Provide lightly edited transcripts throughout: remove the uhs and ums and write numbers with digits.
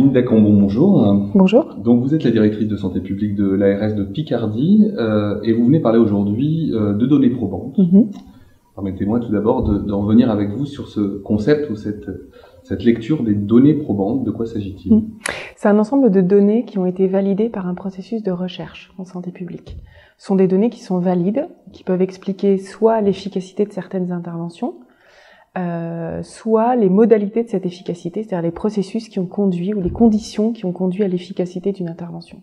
Mélanie Dacambon, bonjour. Bonjour. Donc vous êtes la directrice de santé publique de l'ARS de Picardie et vous venez parler aujourd'hui de données probantes. Permettez-moi tout d'abord d'en revenir avec vous sur ce concept ou cette lecture des données probantes. De quoi s'agit-il? C'est un ensemble de données qui ont été validées par un processus de recherche en santé publique. Ce sont des données qui sont valides, qui peuvent expliquer soit l'efficacité de certaines interventions, soit les modalités de cette efficacité, c'est-à-dire les processus qui ont conduit ou les conditions qui ont conduit à l'efficacité d'une intervention.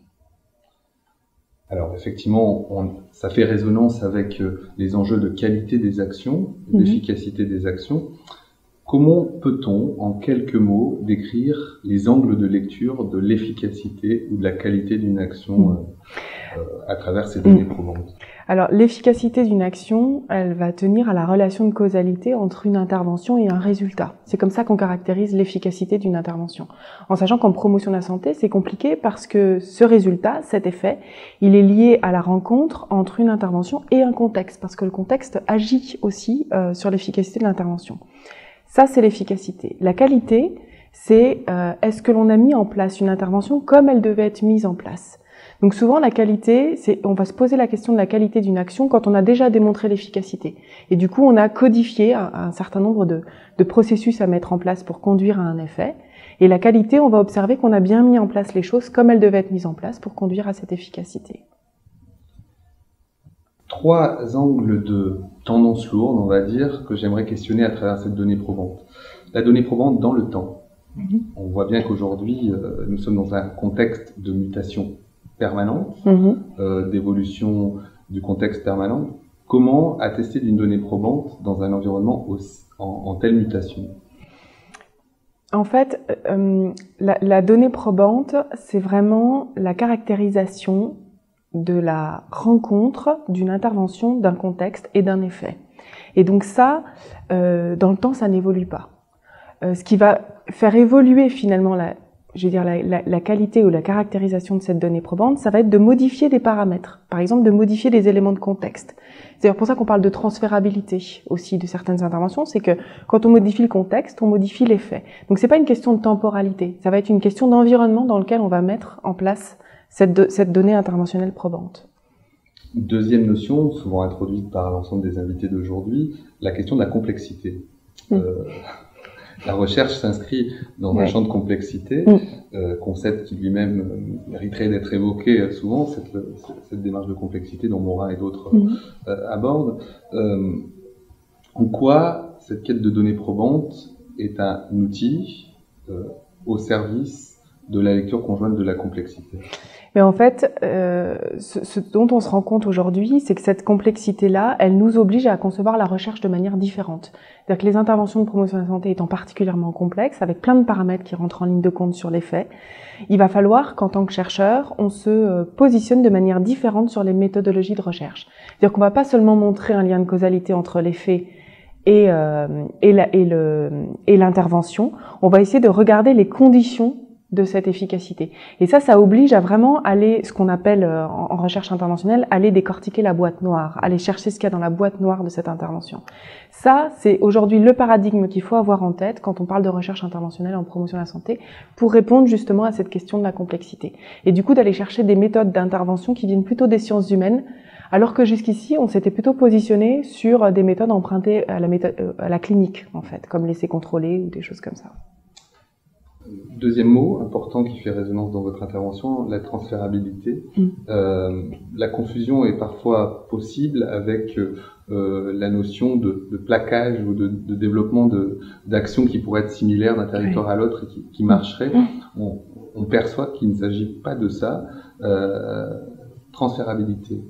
Alors effectivement, ça fait résonance avec les enjeux de qualité des actions, d'efficacité des actions. Comment peut-on, en quelques mots, décrire les angles de lecture de l'efficacité ou de la qualité d'une action à travers ces données probantes? Alors, l'efficacité d'une action, elle va tenir à la relation de causalité entre une intervention et un résultat. C'est comme ça qu'on caractérise l'efficacité d'une intervention. En sachant qu'en promotion de la santé, c'est compliqué parce que ce résultat, cet effet, il est lié à la rencontre entre une intervention et un contexte, parce que le contexte agit aussi sur l'efficacité de l'intervention. Ça, c'est l'efficacité. La qualité, c'est est-ce que l'on a mis en place une intervention comme elle devait être mise en place. Donc souvent, la qualité, on va se poser la question de la qualité d'une action quand on a déjà démontré l'efficacité. Et du coup, on a codifié un certain nombre de processus à mettre en place pour conduire à un effet. Et la qualité, on va observer qu'on a bien mis en place les choses comme elles devaient être mises en place pour conduire à cette efficacité. 3 angles de tendance lourde, on va dire, que j'aimerais questionner à travers cette donnée probante. La donnée probante dans le temps. On voit bien qu'aujourd'hui, nous sommes dans un contexte de mutation permanente, d'évolution du contexte permanent. Comment attester d'une donnée probante dans un environnement en telle mutation? En fait, la donnée probante, c'est vraiment la caractérisation de la rencontre, d'une intervention, d'un contexte et d'un effet. Et donc ça, dans le temps, ça n'évolue pas. Ce qui va faire évoluer finalement la qualité ou la caractérisation de cette donnée probante, ça va être de modifier des paramètres. Par exemple, de modifier des éléments de contexte. C'est d'ailleurs pour ça qu'on parle de transférabilité aussi de certaines interventions, c'est que quand on modifie le contexte, on modifie l'effet. Donc c'est pas une question de temporalité, ça va être une question d'environnement dans lequel on va mettre en place cette donnée interventionnelle probante. Deuxième notion, souvent introduite par l'ensemble des invités d'aujourd'hui, la question de la complexité. La recherche s'inscrit dans un champ de complexité, concept qui lui-même mériterait d'être évoqué souvent, cette démarche de complexité dont Morin et d'autres abordent. En quoi cette quête de données probantes est un outil au service de la lecture conjointe de la complexité? Mais en fait, ce dont on se rend compte aujourd'hui, c'est que cette complexité-là, elle nous oblige à concevoir la recherche de manière différente. C'est-à-dire que les interventions de promotion de la santé étant particulièrement complexes, avec plein de paramètres qui rentrent en ligne de compte sur les faits, il va falloir qu'en tant que chercheur, on se positionne de manière différente sur les méthodologies de recherche. C'est-à-dire qu'on va pas seulement montrer un lien de causalité entre les faits et l'intervention, on va essayer de regarder les conditions de cette efficacité. Et ça oblige à vraiment aller, ce qu'on appelle en recherche interventionnelle, aller décortiquer la boîte noire, aller chercher ce qu'il y a dans la boîte noire de cette intervention. Ça, c'est aujourd'hui le paradigme qu'il faut avoir en tête quand on parle de recherche interventionnelle en promotion de la santé, pour répondre justement à cette question de la complexité. Et du coup, d'aller chercher des méthodes d'intervention qui viennent plutôt des sciences humaines, alors que jusqu'ici, on s'était plutôt positionné sur des méthodes empruntées à la clinique, en fait, comme l'essai contrôlé ou des choses comme ça. Deuxième mot important qui fait résonance dans votre intervention, la transférabilité. La confusion est parfois possible avec la notion de plaquage ou de développement d'actions qui pourraient être similaires d'un territoire à l'autre et qui marcheraient. On perçoit qu'il ne s'agit pas de ça. Transférabilité.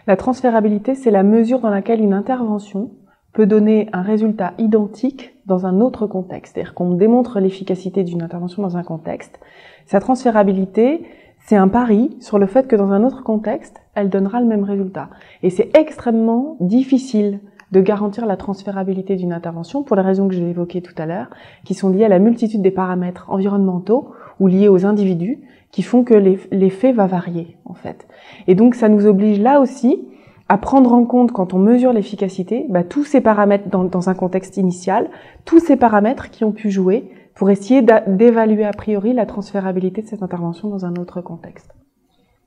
La transférabilité, c'est la mesure dans laquelle une intervention peut donner un résultat identique dans un autre contexte. C'est-à-dire qu'on démontre l'efficacité d'une intervention dans un contexte. Sa transférabilité, c'est un pari sur le fait que dans un autre contexte, elle donnera le même résultat. Et c'est extrêmement difficile de garantir la transférabilité d'une intervention pour les raisons que j'ai évoquées tout à l'heure, qui sont liées à la multitude des paramètres environnementaux ou liés aux individus qui font que l'effet va varier, en fait. Et donc, ça nous oblige là aussi à prendre en compte, quand on mesure l'efficacité, tous ces paramètres dans un contexte initial, tous ces paramètres qui ont pu jouer pour essayer d'évaluer a priori la transférabilité de cette intervention dans un autre contexte.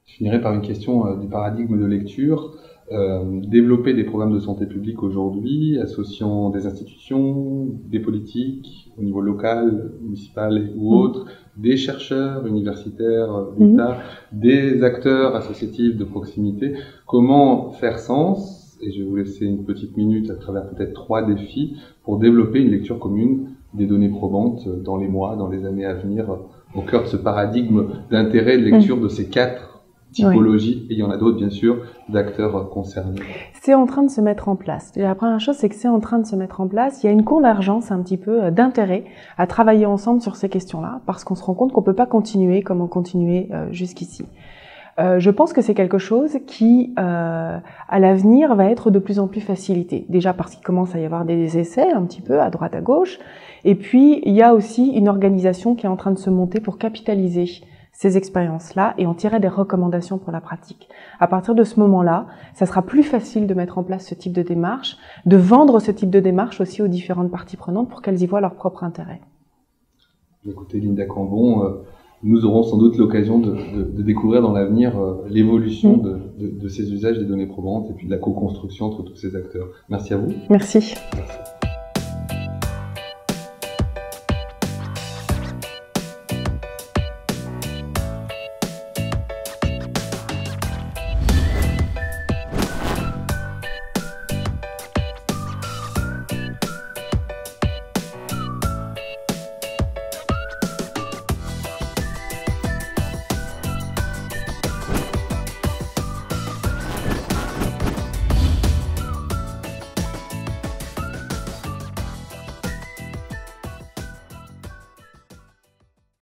Je finirai par une question du paradigme de lecture. Développer des programmes de santé publique aujourd'hui, associant des institutions, des politiques au niveau local, municipal ou autre, des chercheurs universitaires d'État, des acteurs associatifs de proximité. Comment faire sens, et je vais vous laisser une petite minute à travers peut-être 3 défis, pour développer une lecture commune des données probantes dans les mois, dans les années à venir, au cœur de ce paradigme d'intérêt de lecture de ces 4 typologie, et il y en a d'autres bien sûr, d'acteurs concernés. C'est en train de se mettre en place. Et la première chose, c'est que c'est en train de se mettre en place. Il y a une convergence un petit peu d'intérêt à travailler ensemble sur ces questions-là, parce qu'on se rend compte qu'on peut pas continuer comme on continuait jusqu'ici. Je pense que c'est quelque chose qui, à l'avenir, va être de plus en plus facilité. Déjà parce qu'il commence à y avoir des essais un petit peu à droite à gauche, et puis il y a aussi une organisation qui est en train de se monter pour capitaliser ces expériences-là et en tirer des recommandations pour la pratique. À partir de ce moment-là, ça sera plus facile de mettre en place ce type de démarche, de vendre ce type de démarche aussi aux différentes parties prenantes pour qu'elles y voient leur propre intérêt. Écoutez, Linda Cambon, nous aurons sans doute l'occasion de découvrir dans l'avenir l'évolution de ces usages des données probantes et puis de la co-construction entre tous ces acteurs. Merci à vous. Merci. Merci.